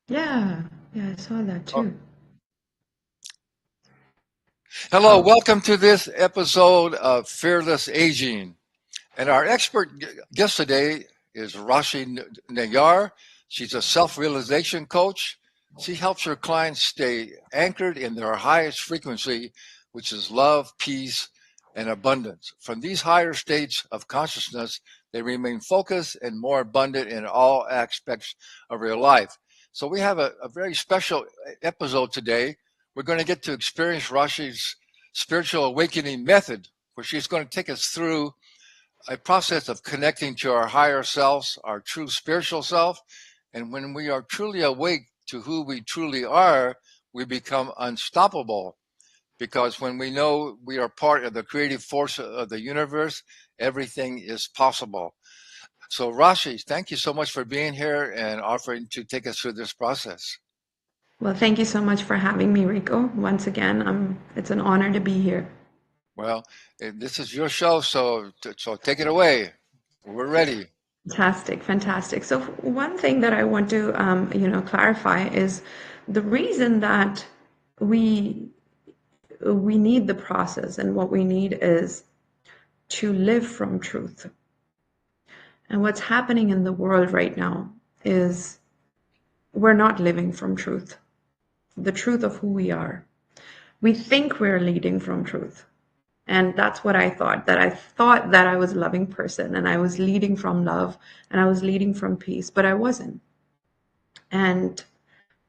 Yeah, yeah, I saw that Oh, too. hello, Oh, welcome to this episode of Fearless Aging. And our expert guest today is Rashi Nayar. She's a self realization coach. She helps her clients stay anchored in their highest frequency, which is love, peace, and abundance. From these higher states of consciousness, they remain focused and more abundant in all aspects of their life. So, we have a very special episode today. We're going to get to experience Rashi's spiritual awakening method, where she's going to take us through a process of connecting to our higher selves, our true spiritual self. And when we are truly awake to who we truly are, we become unstoppable. Because when we know we are part of the creative force of the universe, everything is possible. So, Rashi, thank you so much for being here and offering to take us through this process. well, thank you so much for having me, Rico. Once again, it's an honor to be here. Well, this is your show, so take it away. We're ready. Fantastic, fantastic. So one thing that I want to, clarify is the reason that we we need the process, and what we need is to live from truth. And what's happening in the world right now is we're not living from truth, the truth of who we are. We think we're leading from truth. And that's what I thought that I was a loving person and I was leading from love and I was leading from peace, but I wasn't. And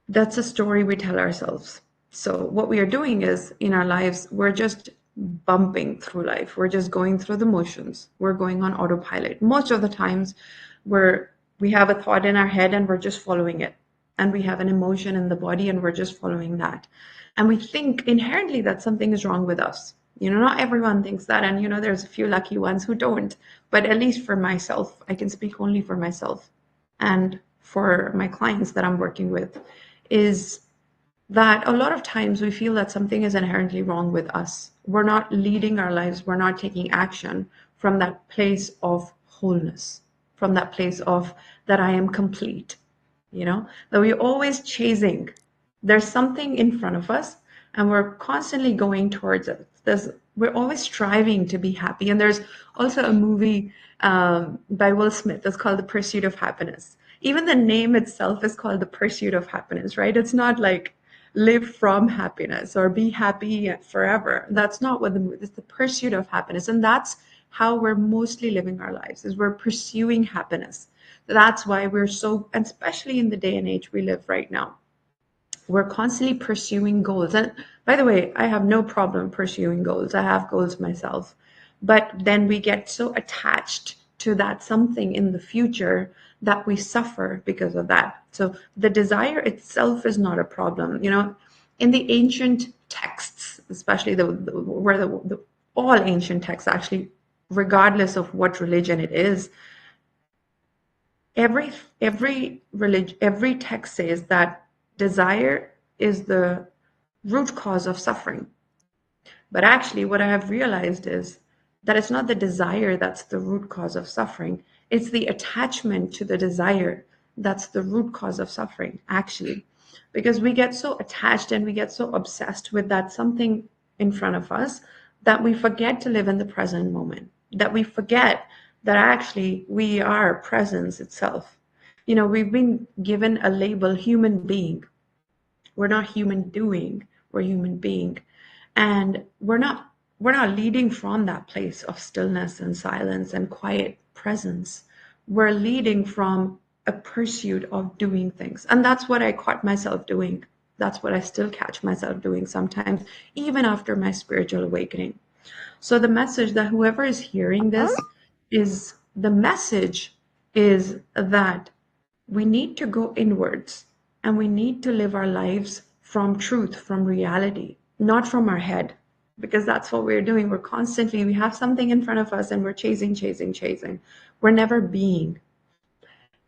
that's a story we tell ourselves. So what we are doing is in our lives, we're just bumping through life. We're just going through the motions. We're going on autopilot. Most of the times we have a thought in our head and we're just following it. And we have an emotion in the body and we're just following that. And we think inherently that something is wrong with us. Not everyone thinks that. And, there's a few lucky ones who don't. But at least for myself, I can speak only for myself and for my clients that I'm working with, is that a lot of times we feel that something is inherently wrong with us. We're not leading our lives, we're not taking action from that place of wholeness, from that place of that I am complete, that we're always chasing. There's something in front of us and we're constantly going towards it. We're always striving to be happy. And there's also a movie by Will Smith that's called The Pursuit of Happiness. Even the name itself is called The Pursuit of Happiness, right? It's not like live from happiness or be happy forever. That's not what the movie is. The pursuit of happiness. And that's how we're mostly living our lives, is we're pursuing happiness. That's why we're so, and especially in the day and age we live right now, we're constantly pursuing goals. And by the way, I have no problem pursuing goals. I have goals myself. But then we get so attached to that something in the future that we suffer because of that. So the desire itself is not a problem. In the ancient texts, especially the all ancient texts actually, regardless of what religion it is, every every text says that desire is the root cause of suffering. But actually what I have realized is that it's not the desire that's the root cause of suffering, it's the attachment to the desire that's the root cause of suffering, actually. Because we get so attached and we get so obsessed with that something in front of us that we forget to live in the present moment, that we forget that actually we are presence itself. We've been given a label human being. We're not human doing, we're human being. And we're not leading from that place of stillness and silence and quiet presence. We're leading from a pursuit of doing things. And that's what I caught myself doing. That's what I still catch myself doing sometimes, even after my spiritual awakening. So the message that whoever is hearing this is the message is that we need to go inwards and we need to live our lives from truth, from reality, not from our head, because that's what we're doing. We have something in front of us and we're chasing, chasing, chasing. We're never being.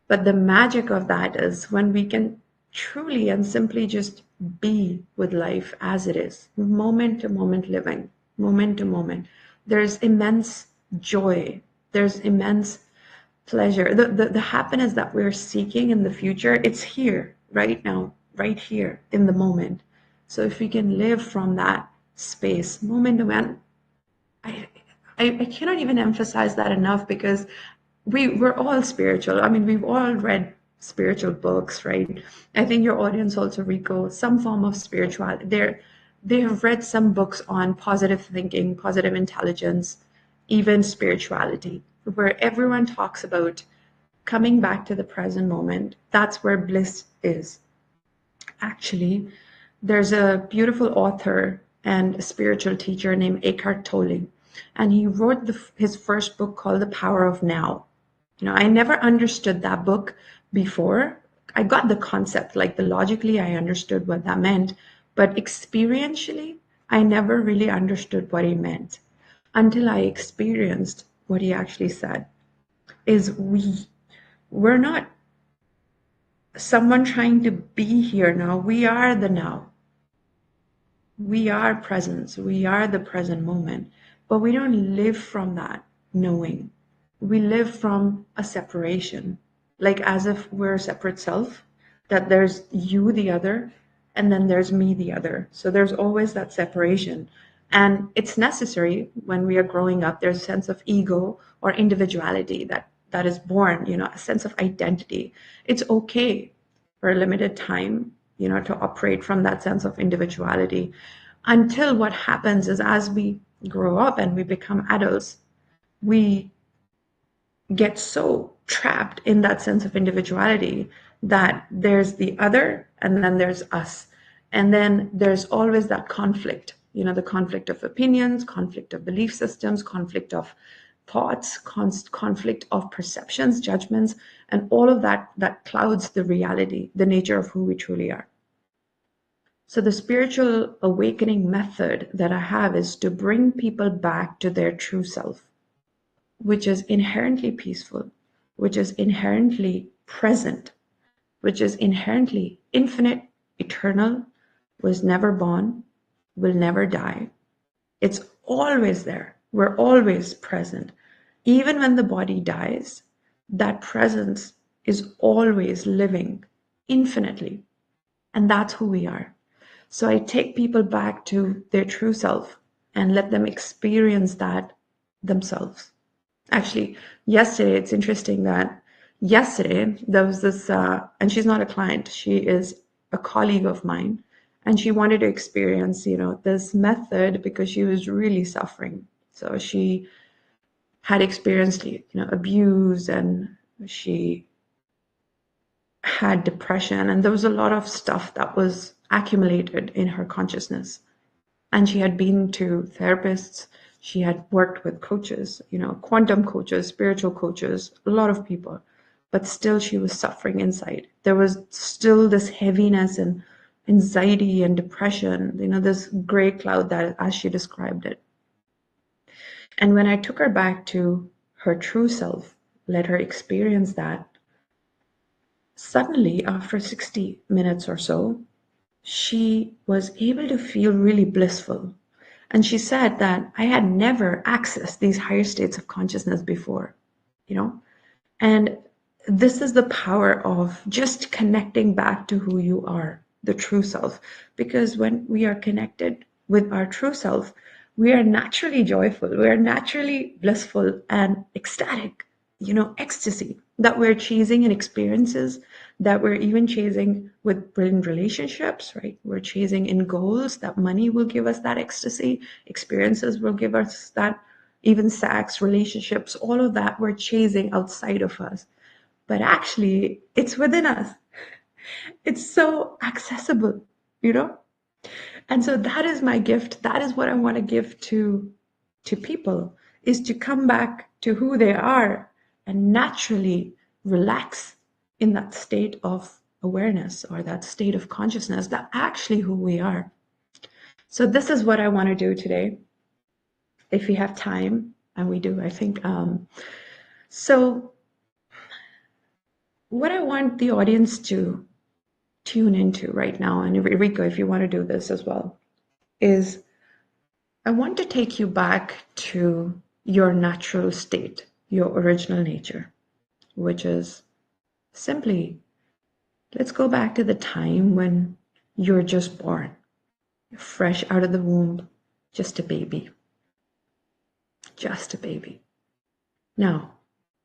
But the magic of that is when we can truly and simply just be with life as it is, moment to moment living, moment to moment. There's immense joy. There's immense pleasure. The happiness that we're seeking in the future, it's here. right now, right here in the moment. So if we can live from that space, moment to moment, I, I cannot even emphasize that enough because we're all spiritual. I mean, we've all read spiritual books, right? I think your audience also, Rico, some form of spirituality. They have read some books on positive thinking, positive intelligence, even spirituality, where everyone talks about coming back to the present moment. That's where bliss is. Actually, there's a beautiful author and a spiritual teacher named Eckhart Tolle, and he wrote his first book called The Power of Now. I never understood that book before. I got the concept, like the logically, I understood what that meant, but experientially, I never really understood what he meant until I experienced what he actually said. Is we're not someone trying to be here now. We are the now. We are presence. We are the present moment. But we don't live from that knowing. We live from a separation, like as if we're a separate self, that there's you, the other, and then there's me, the other. So there's always that separation. And it's necessary when we are growing up. There's a sense of ego or individuality that is born, a sense of identity. It's okay for a limited time, to operate from that sense of individuality until what happens is as we grow up and we become adults, we get so trapped in that sense of individuality that there's the other and then there's us. And then there's always that conflict, the conflict of opinions, conflict of belief systems, conflict of thoughts, conflict of perceptions, judgments, and all of that clouds the reality, the nature of who we truly are. So the spiritual awakening method that I have is to bring people back to their true self, which is inherently peaceful, which is inherently present, which is inherently infinite, eternal, was never born, will never die. It's always there. We're always present. Even when the body dies, that presence is always living infinitely. And that's who we are. So I take people back to their true self and let them experience that themselves. Actually, yesterday, it's interesting that yesterday there was this, and she's not a client, she is a colleague of mine, and she wanted to experience, this method because she was really suffering. So she had experienced, abuse, and she had depression, and there was a lot of stuff that was accumulated in her consciousness. And she had been to therapists, she had worked with coaches, quantum coaches, spiritual coaches, a lot of people, but still she was suffering inside. There was still this heaviness and anxiety and depression, this gray cloud that, as she described it. And when I took her back to her true self, let her experience that, suddenly, after 60 minutes or so, she was able to feel really blissful. And she said that I had never accessed these higher states of consciousness before, And this is the power of just connecting back to who you are, the true self. Because when we are connected with our true self, we are naturally joyful, we are naturally blissful and ecstatic, ecstasy that we're chasing in experiences, that we're even chasing with brilliant relationships, right? We're chasing in goals that money will give us that ecstasy, experiences will give us that, even sex, relationships, all of that we're chasing outside of us. But actually, it's within us. It's so accessible, you know? And so that is my gift. That is what I want to give to people, is to come back to who they are and naturally relax in that state of awareness or that state of consciousness, that actually who we are. So this is what I want to do today, if we have time, and we do, I think. So what I want the audience to tune into right now, and Rico, if you want to do this as well, is I want to take you back to your natural state, your original nature, which is simply Let's go back to the time when you're just born, fresh out of the womb, just a baby. Just a baby. Now,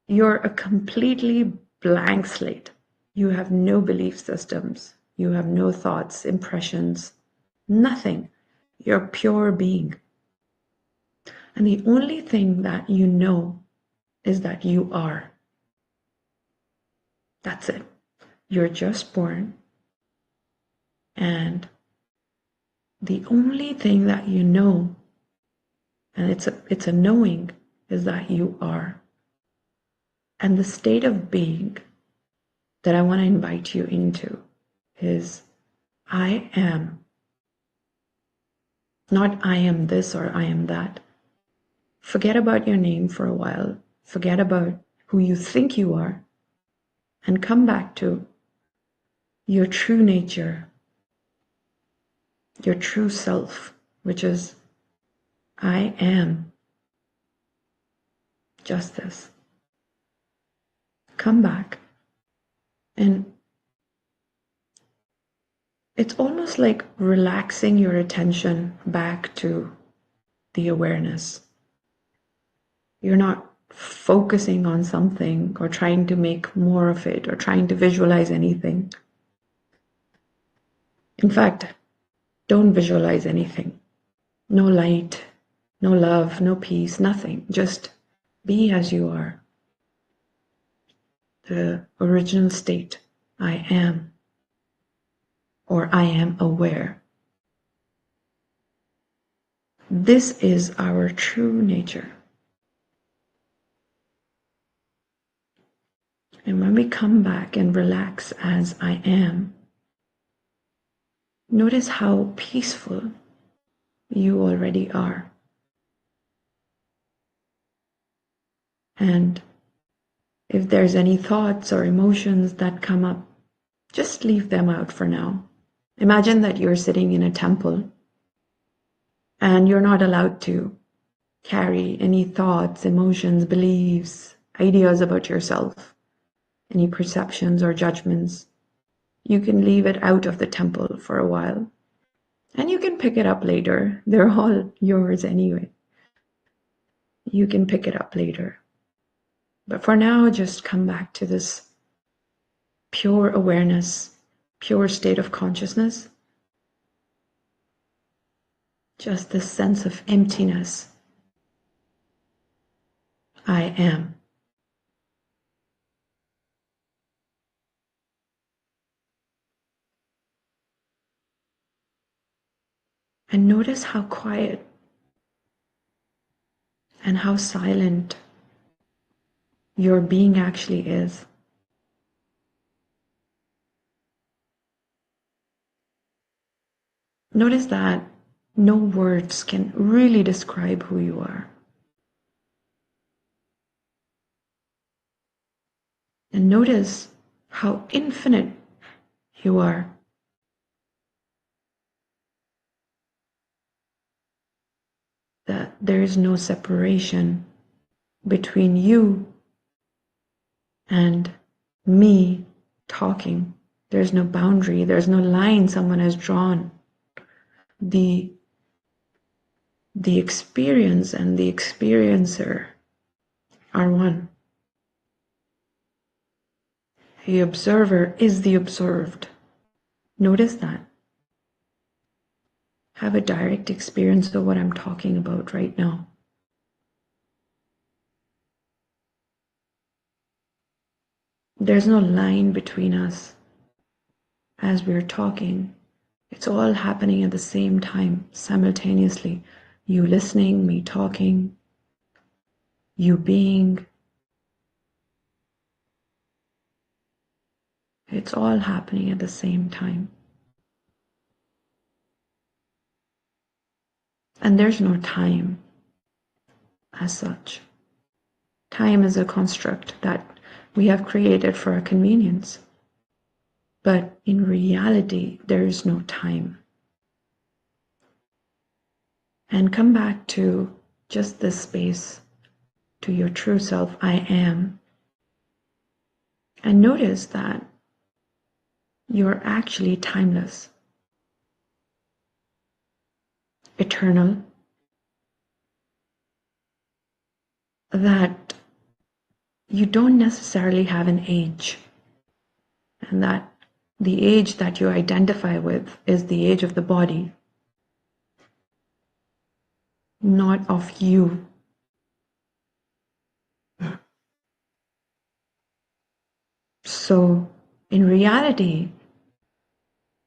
you're a completely blank slate. You have no belief systems. You have no thoughts, impressions, nothing. You're pure being. And the only thing that you know is that you are. That's it. You're just born. And the only thing that you know, and it's a knowing, is that you are. And the state of being that I want to invite you into is I am. Not I am this or I am that. Forget about your name for a while. Forget about who you think you are. And come back to your true nature, your true self, which is I am just this. Come back. And it's almost like relaxing your attention back to the awareness. You're not focusing on something or trying to make more of it or trying to visualize anything. In fact, don't visualize anything. No light, no love, no peace, nothing. Just be as you are. The original state, I am, or I am aware. This is our true nature. And when we come back and relax as I am, notice how peaceful you already are. And if there's any thoughts or emotions that come up, just leave them out for now. Imagine that you're sitting in a temple and you're not allowed to carry any thoughts, emotions, beliefs, ideas about yourself, any perceptions or judgments. You can leave it out of the temple for a while. And you can pick it up later. They're all yours anyway. You can pick it up later. But for now, just come back to this pure awareness, pure state of consciousness. Just this sense of emptiness. I am. And notice how quiet and how silent your being actually is. Notice that no words can really describe who you are. And notice how infinite you are. That there is no separation between you and me talking. There's no boundary, there's no line someone has drawn. The experience and the experiencer are one. The observer is the observed. Notice that. Have a direct experience of what I'm talking about right now. There's no line between us as we're talking. It's all happening at the same time, simultaneously. You listening, me talking, you being. It's all happening at the same time. And there's no time as such. Time is a construct that we have created for our convenience. But in reality, there is no time. And come back to just this space, to your true self, I am. And notice that You're actually timeless, eternal, that you don't necessarily have an age, and that the age that you identify with is the age of the body, not of you. So, in reality,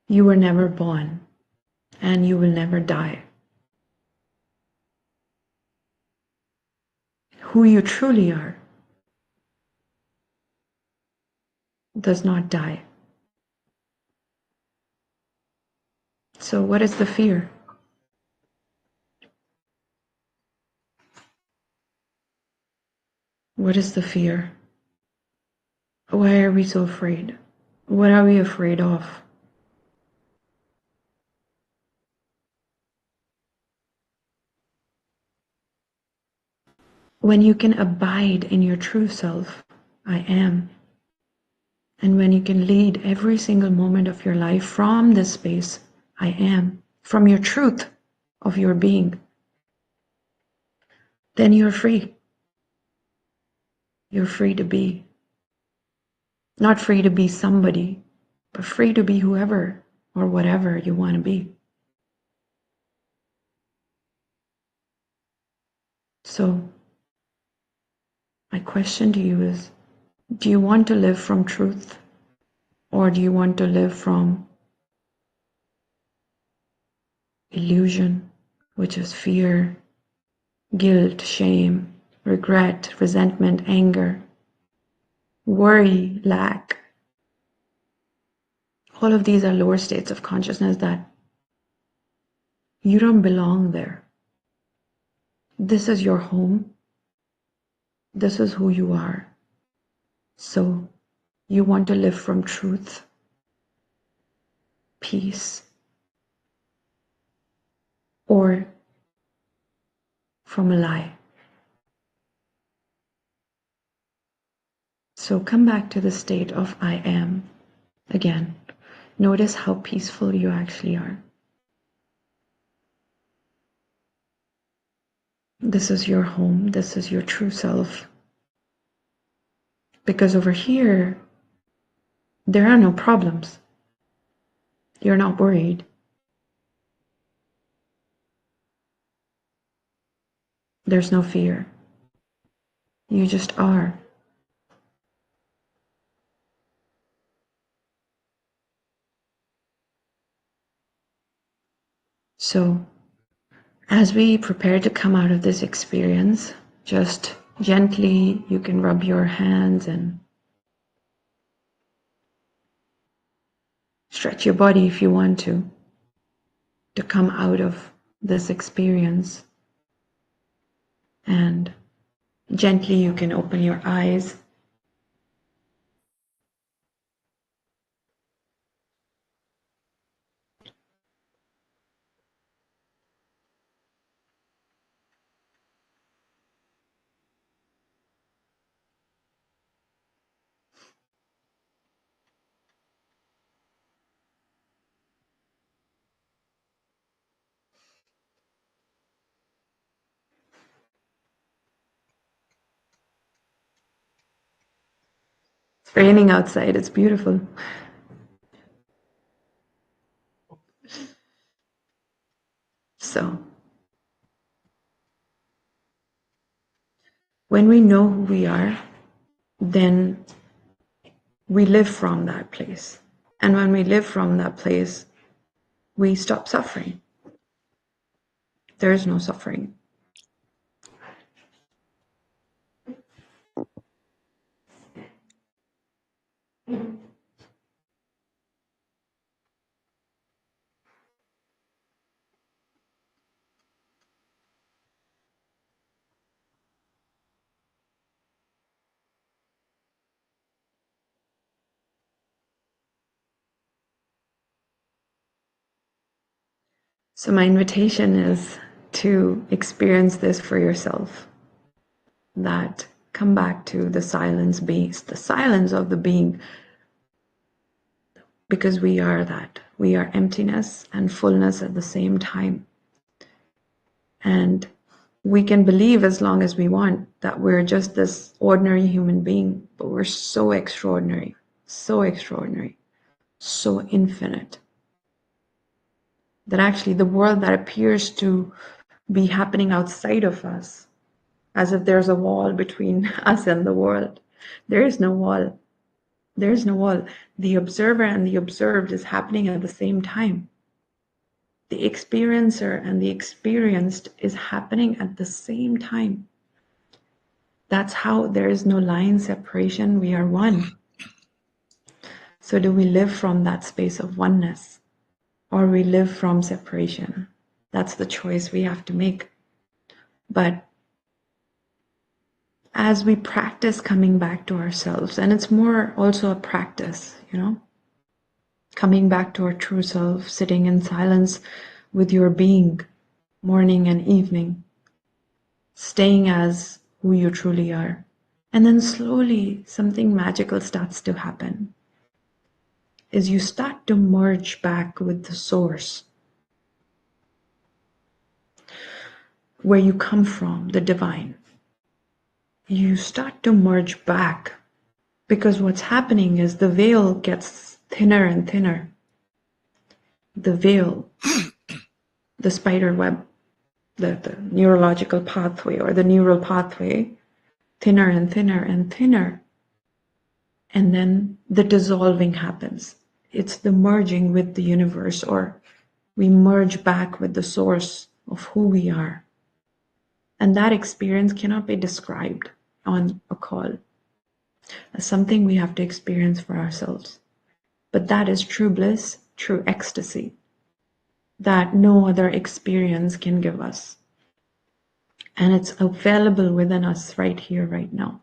you were never born and you will never die. Who you truly are does not die. So, what is the fear? What is the fear? Why are we so afraid? What are we afraid of? When you can abide in your true self, I am, and when you can lead every single moment of your life from this space, I am, from your truth of your being, then you're free. You're free to be. Not free to be somebody, but free to be whoever or whatever you want to be. So, my question to you is, do you want to live from truth, or do you want to live from illusion, which is fear, guilt, shame, regret, resentment, anger, worry, lack? All of these are lower states of consciousness that you don't belong there. This is your home. This is who you are. So you want to live from truth, peace, or from a lie. So come back to the state of I am again. Notice how peaceful you actually are. This is your home. This is your true self. Because over here, there are no problems. You're not worried. There's no fear. You just are. So, as we prepare to come out of this experience, just gently you can rub your hands and stretch your body if you want to come out of this experience. And gently you can open your eyes. It's raining outside, it's beautiful. So, when we know who we are, then we live from that place. And when we live from that place, we stop suffering. There is no suffering. So my invitation is to experience this for yourself. That come back to the silence being, the silence of the being, because we are that. We are emptiness and fullness at the same time. And we can believe as long as we want that we're just this ordinary human being, but we're so extraordinary, so infinite that actually the world that appears to be happening outside of us, as if there's a wall between us and the world, there is no wall. There is no wall. The observer and the observed is happening at the same time. The experiencer and the experienced is happening at the same time. That's how there is no line separation. We are one. So do we live from that space of oneness, or we live from separation? That's the choice we have to make. But as we practice coming back to ourselves, and it's more also a practice, coming back to our true self, sitting in silence with your being, morning and evening, staying as who you truly are. And then slowly something magical starts to happen, is you start to merge back with the source, where you come from, the divine. You start to merge back, because what's happening is the veil gets thinner and thinner. The veil, the spider web, the neurological pathway or the neural pathway, thinner and thinner and thinner. And then the dissolving happens. It's the merging with the universe, or we merge back with the source of who we are. And that experience cannot be described on a call. As something we have to experience for ourselves. But that is true bliss, true ecstasy, that no other experience can give us. And it's available within us right here, right now.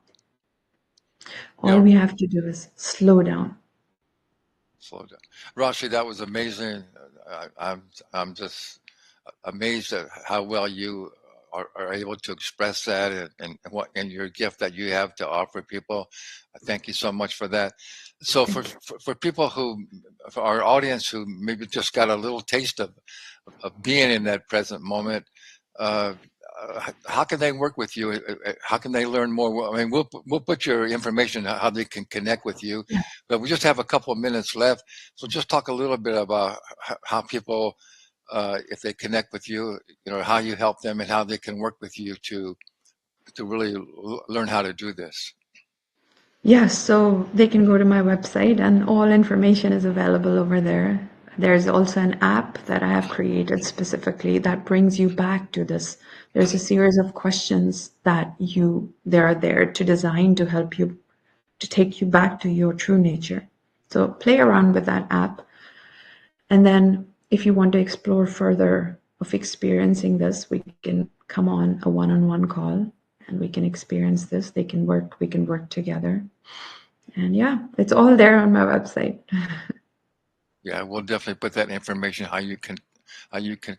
All Yeah, we have to do is slow down. slow down. Rashi, that was amazing. I'm just amazed at how well you are able to express that, and your gift that you have to offer people. Thank you so much for that. So Thank you. for people for our audience who maybe just got a little taste of being in that present moment, uh, how can they work with you? How can they learn more? Well, I mean, we'll put your information how they can connect with you, Yeah. but we just have a couple of minutes left. So just talk a little bit about how people, if they connect with you, how you help them and how they can work with you to really learn how to do this. Yes, so they can go to my website and all information is available over there. There's also an app that I have created specifically that brings you back to this. There's a series of questions that they are there to design to help you, to take you back to your true nature. So play around with that app. And then if you want to explore further of experiencing this, we can come on a one-on-one call and we can experience this. We can work together. And yeah, it's all there on my website. Yeah, we'll definitely put that information how you can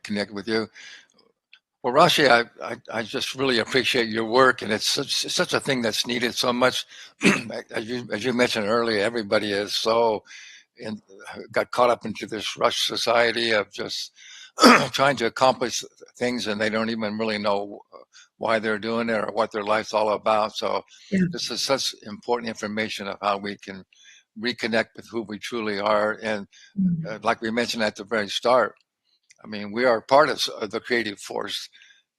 connect with you. Well, Rashi, I just really appreciate your work, and it's such a thing that's needed so much. As you mentioned earlier, everybody is so in, got caught up into this rush society of just trying to accomplish things, and they don't even really know why they're doing it or what their life's all about. So, Yeah. this is such important information of how we can reconnect with who we truly are, and Mm. like we mentioned at the very start, I mean, we are part of the creative force.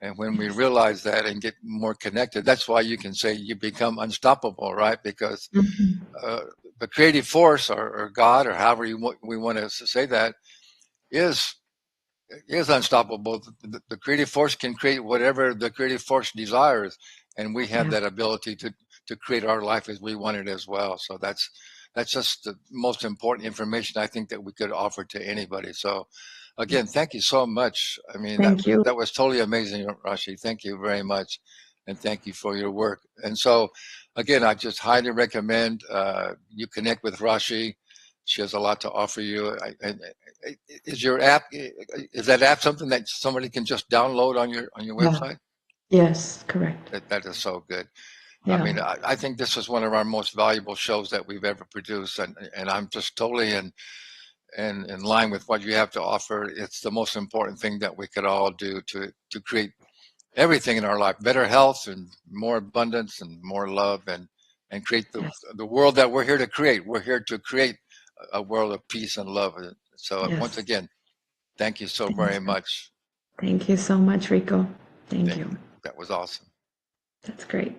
And when we Yes. realize that and get more connected, that's why you can say you become unstoppable, right? Because Mhm. uh, the creative force, or God, or however we want to say that, is is unstoppable. The creative force can create whatever the creative force desires, and we have Yeah. that ability to create our life as we want it as well. So that's just the most important information I think that we could offer to anybody. So again, Yes. thank you so much. I mean, Thank you. that was totally amazing, Rashi. Thank you very much, and thank you for your work. And so again, I just highly recommend you connect with Rashi. She has a lot to offer you. Is your app, is that app something that somebody can just download on your Yeah. website? Yes, correct. That is so good. I Yeah. mean, I think this is one of our most valuable shows that we've ever produced, and I'm just totally and in line with what you have to offer, it's the most important thing that we could all do to create everything in our life, better health and more abundance and more love, and create Yes. the world that we're here to create. We're here to create a world of peace and love. So once Yes. again, thank you so Thank very you. much. Thank you so much, Rico. Thank Thank you. you. That was awesome. That's great.